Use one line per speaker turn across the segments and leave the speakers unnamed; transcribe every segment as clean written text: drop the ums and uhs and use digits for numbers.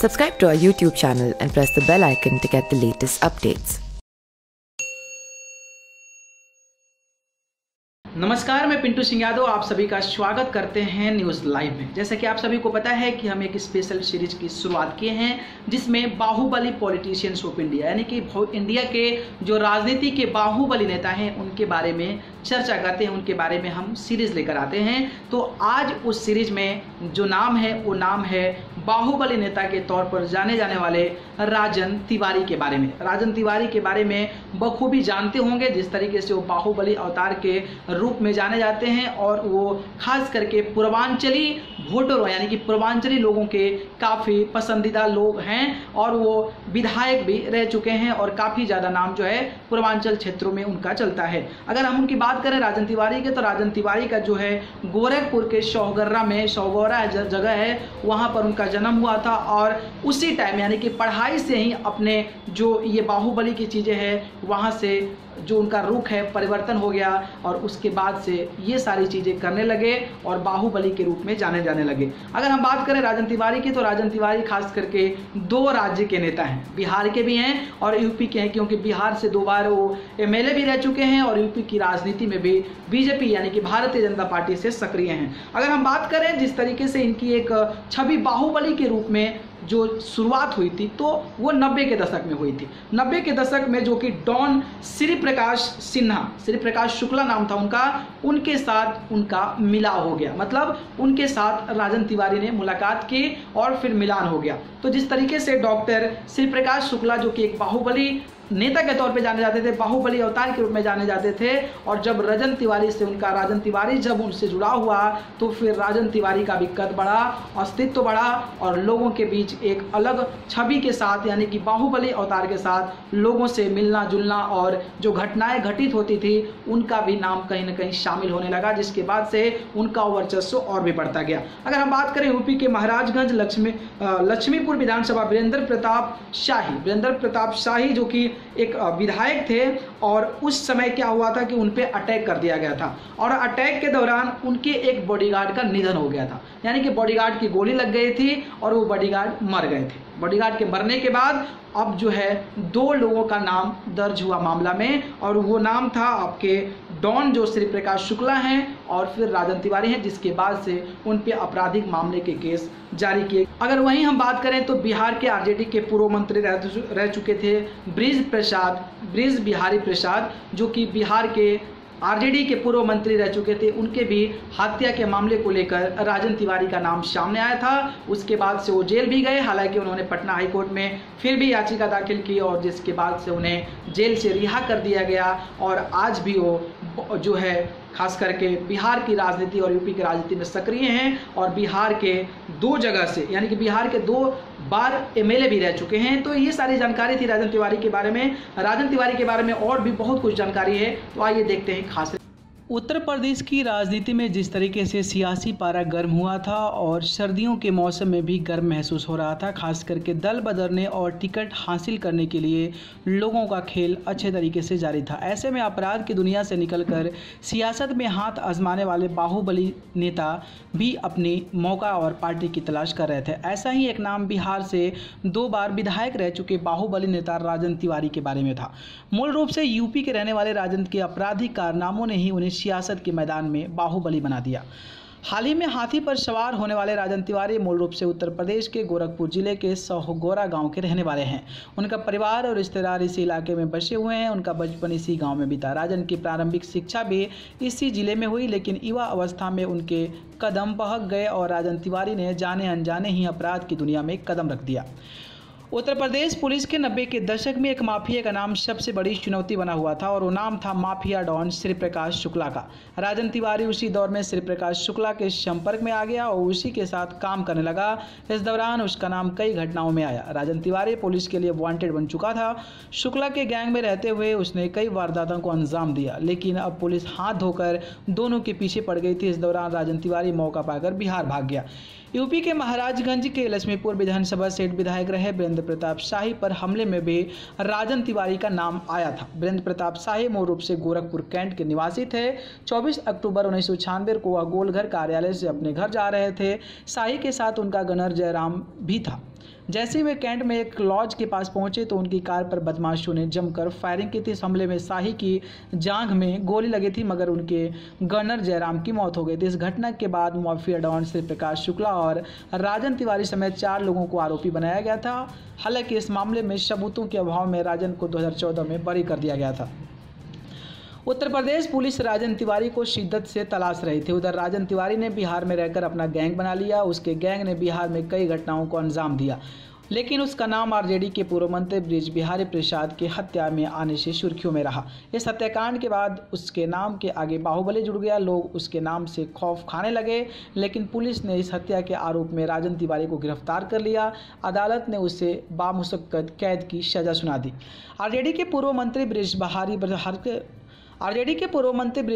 Subscribe to our YouTube channel and press the bell icon to get the latest updates.
नमस्कार, मैं पिंटू सिंह यादव आप सभी का स्वागत करते हैं न्यूज़ लाइव में। जैसा कि आप सभी को पता है कि हम एक स्पेशल सीरीज की शुरुआत किए हैं जिसमें बाहुबली पॉलिटिशियंस ऑफ इंडिया यानी कि इंडिया के जो राजनीति के बाहुबली नेता हैं उनके बारे में चर्चा करते हैं, उनके बारे में हम सीरीज लेकर आते हैं। तो आज उस सीरीज में जो नाम है वो नाम है बाहुबली नेता के तौर पर जाने जाने वाले राजन तिवारी के बारे में। राजन तिवारी के बारे में बखूबी जानते होंगे जिस तरीके से वो बाहुबली अवतार के रूप में जाने जाते हैं और वो खास करके पूर्वांचली वोटरों यानी कि पूर्वांचली लोगों के काफ़ी पसंदीदा लोग हैं और वो विधायक भी रह चुके हैं और काफ़ी ज़्यादा नाम जो है पूर्वांचल क्षेत्रों में उनका चलता है। अगर हम उनकी बात करें राजन तिवारी के, तो राजन तिवारी का जो है गोरखपुर के शौगर्रा में शौगौरा जगह है, वहाँ पर उनका जन्म हुआ था और उसी टाइम यानी कि पढ़ाई से ही अपने जो ये बाहुबली की चीज़ें हैं वहाँ से जो उनका रुख है परिवर्तन हो गया और उसके बाद से ये सारी चीज़ें करने लगे और बाहुबली के रूप में जाने जाने लगे। अगर हम बात करें राजन तिवारी की, तो राजन तिवारी खास करके दो राज्य के नेता हैं, बिहार के भी हैं और यूपी के हैं, क्योंकि बिहार से 2 बार वो एमएलए भी रह चुके हैं और यूपी की राजनीति में भी बीजेपी यानी कि भारतीय जनता पार्टी से सक्रिय हैं। अगर हम बात करें जिस तरीके से इनकी एक छवि बाहुबली के रूप में जो शुरुआत हुई थी तो वो 90 के दशक में हुई थी। 90 के दशक में जो कि डॉन श्री प्रकाश सिन्हा, श्री प्रकाश शुक्ला नाम था उनका, उनके साथ उनका मिलाव हो गया, मतलब उनके साथ राजन तिवारी ने मुलाकात की और फिर मिलान हो गया। तो जिस तरीके से डॉक्टर श्री प्रकाश शुक्ला जो कि एक बाहुबली नेता के तौर पे जाने जाते थे, बाहुबली अवतार के रूप में जाने जाते थे, और जब राजन तिवारी से उनका राजन तिवारी जब उनसे जुड़ा हुआ तो फिर राजन तिवारी का भी कद बढ़ा, अस्तित्व बढ़ा और लोगों के बीच एक अलग छवि के साथ यानी कि बाहुबली अवतार के साथ लोगों से मिलना जुलना और जो घटनाएं घटित होती थी उनका भी नाम कहीं ना कहीं शामिल होने लगा, जिसके बाद से उनका वर्चस्व और भी बढ़ता गया। अगर हम बात करें यूपी के महाराजगंज लक्ष्मीपुर विधानसभा वीरेंद्र प्रताप शाही जो कि एक विधायक थे और उस समय क्या हुआ था कि उन पे अटैक कर दिया गया था और अटैक के दौरान उनके एक बॉडीगार्ड का निधन हो गया था, यानी कि बॉडीगार्ड की गोली लग गई थी और वो बॉडीगार्ड मर गए थे। बॉडीगार्ड के मरने के बाद अब जो है 2 लोगों का नाम दर्ज हुआ मामला में और वो नाम था आपके डॉन जो श्री प्रकाश शुक्ला हैं और फिर राजन तिवारी हैं, जिसके बाद से उन पे आपराधिक मामले के केस जारी किए। अगर वहीं हम बात करें तो बिहार के आरजेडी के पूर्व मंत्री रह चुके थे ब्रिज बिहारी प्रसाद जो कि बिहार के आरजेडी के पूर्व मंत्री रह चुके थे, उनके भी हत्या के मामले को लेकर राजन तिवारी का नाम सामने आया था। उसके बाद से वो जेल भी गए, हालांकि उन्होंने पटना हाईकोर्ट में फिर भी याचिका दाखिल की और जिसके बाद से उन्हें जेल से रिहा कर दिया गया और आज भी वो जो है खास करके बिहार की राजनीति और यूपी की राजनीति में सक्रिय हैं और बिहार के 2 जगह से यानी कि बिहार के 2 बार एमएलए भी रह चुके हैं। तो ये सारी जानकारी थी राजन तिवारी के बारे में। राजन तिवारी के बारे में और भी बहुत कुछ जानकारी है, तो आइए देखते हैं खास। उत्तर प्रदेश की राजनीति में जिस तरीके से सियासी पारा गर्म हुआ था और सर्दियों के मौसम में भी गर्म महसूस हो रहा था, खास करके दल बदलने और टिकट हासिल करने के लिए लोगों का खेल अच्छे तरीके से जारी था। ऐसे में अपराध की दुनिया से निकलकर सियासत में हाथ आजमाने वाले बाहुबली नेता भी अपनी मौका और पार्टी की तलाश कर रहे थे। ऐसा ही एक नाम बिहार से 2 बार विधायक रह चुके बाहुबली नेता राजन तिवारी के बारे में था। मूल रूप से यूपी के रहने वाले राजन के आपराधिक कारनामों ने ही उन्हें सियासत के मैदान में बाहुबली बना दिया। हाल ही में हाथी पर सवार होने वाले राजन तिवारी मूल रूप से उत्तर प्रदेश के गोरखपुर जिले के सौगौरा गांव के रहने वाले हैं। उनका परिवार और रिश्तेदार इसी इलाके में बसे हुए हैं। उनका बचपन इसी गांव में बीता। राजन की प्रारंभिक शिक्षा भी इसी जिले में हुई, लेकिन युवा अवस्था में उनके कदम बहक गए और राजन तिवारी ने जाने अनजाने ही अपराध की दुनिया में कदम रख दिया। उत्तर प्रदेश पुलिस के 90 के दशक में एक माफिया का नाम सबसे बड़ी चुनौती बना हुआ था और वो नाम था माफिया डॉन श्री प्रकाश शुक्ला का। राजन तिवारी उसी दौर में श्री प्रकाश शुक्ला के संपर्क में आ गया और उसी के साथ काम करने लगा। इस दौरान उसका नाम कई घटनाओं में आया। राजन तिवारी पुलिस के लिए वांटेड बन चुका था। शुक्ला के गैंग में रहते हुए उसने कई वारदातों को अंजाम दिया, लेकिन अब पुलिस हाथ धोकर दोनों के पीछे पड़ गई थी। इस दौरान राजन तिवारी मौका पाकर बिहार भाग गया। यूपी के महाराजगंज के लक्ष्मीपुर विधानसभा सीट विधायक रहे वीरेंद्र प्रताप शाही पर हमले में भी राजन तिवारी का नाम आया था। वीरेंद्र प्रताप शाही मूल रूप से गोरखपुर कैंट के निवासी थे। 24 अक्टूबर 1996 को वह गोलघर कार्यालय से अपने घर जा रहे थे। शाही के साथ उनका गनर जयराम भी था। जैसे ही वे कैंट में एक लॉज के पास पहुंचे तो उनकी कार पर बदमाशों ने जमकर फायरिंग की थी। इस हमले में शाही की जांघ में गोली लगी थी मगर उनके गनर जयराम की मौत हो गई थी। इस घटना के बाद माफिया डॉन श्री प्रकाश शुक्ला और राजन तिवारी समेत 4 लोगों को आरोपी बनाया गया था। हालांकि इस मामले में सबूतों के अभाव में राजन को 2014 में बरी कर दिया गया था। उत्तर प्रदेश पुलिस राजन तिवारी को शिद्दत से तलाश रही थी। उधर राजन तिवारी ने बिहार में रहकर अपना गैंग बना लिया। उसके गैंग ने बिहार में कई घटनाओं को अंजाम दिया, लेकिन उसका नाम आरजेडी के पूर्व मंत्री बृज बिहारी प्रसाद की हत्या में आने से सुर्खियों में रहा। इस हत्याकांड के बाद उसके नाम के आगे बाहुबली जुड़ गया। लोग उसके नाम से खौफ खाने लगे, लेकिन पुलिस ने इस हत्या के आरोप में राजन तिवारी को गिरफ्तार कर लिया। अदालत ने उसे बामुशक्कत कैद की सजा सुना दी। आरजेडी के पूर्व मंत्री बृज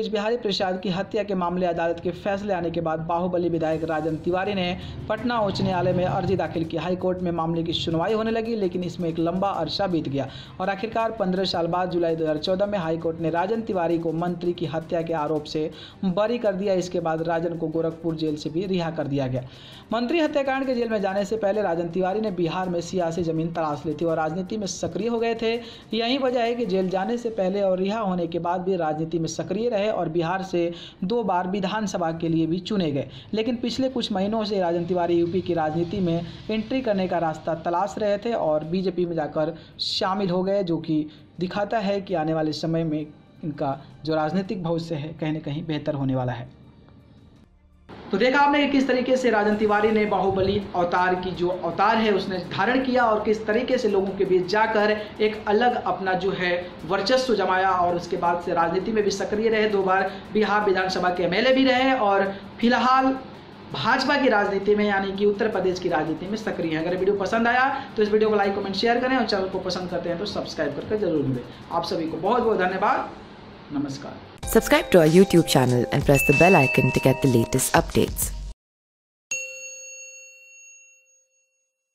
बिहारी प्रसाद की हत्या के मामले अदालत के फैसले आने के बाद बाहुबली विधायक राजन तिवारी ने पटना उच्च न्यायालय में अर्जी दाखिल की। हाईकोर्ट में मामले की सुनवाई होने लगी, लेकिन इसमें एक लंबा अरसा बीत गया और आखिरकार 15 साल बाद जुलाई 2014 में हाईकोर्ट ने राजन तिवारी को मंत्री की हत्या के आरोप से बरी कर दिया। इसके बाद राजन को गोरखपुर जेल से भी रिहा कर दिया गया। मंत्री हत्याकांड के जेल में जाने से पहले राजन तिवारी ने बिहार में सियासी जमीन तलाश ली थी और राजनीति में सक्रिय हो गए थे। यही वजह है कि जेल जाने से पहले और रिहा होने के बाद भी राजनीति में सक्रिय रहे और बिहार से 2 बार विधानसभा के लिए भी चुने गए। लेकिन पिछले कुछ महीनों से राजन तिवारी यूपी की राजनीति में एंट्री करने का रास्ता तलाश रहे थे और बीजेपी में जाकर शामिल हो गए, जो कि दिखाता है कि आने वाले समय में इनका जो राजनीतिक भविष्य है कहीं न कहीं बेहतर होने वाला है। तो देखा आपने कि किस तरीके से राजन तिवारी ने बाहुबली अवतार की जो अवतार है उसने धारण किया और किस तरीके से लोगों के बीच जाकर एक अलग अपना जो है वर्चस्व जमाया और उसके बाद से राजनीति में भी सक्रिय रहे। 2 बार बिहार विधानसभा के एमएलए भी रहे और फिलहाल भाजपा की राजनीति में यानी कि उत्तर प्रदेश की राजनीति में सक्रिय है। अगर वीडियो पसंद आया तो इस वीडियो को लाइक कमेंट शेयर करें और चैनल को पसंद करते हैं तो सब्सक्राइब करके जरूर मिलें। आप सभी को बहुत बहुत धन्यवाद। नमस्कार।
Subscribe to our YouTube channel and press the bell icon to get the latest updates.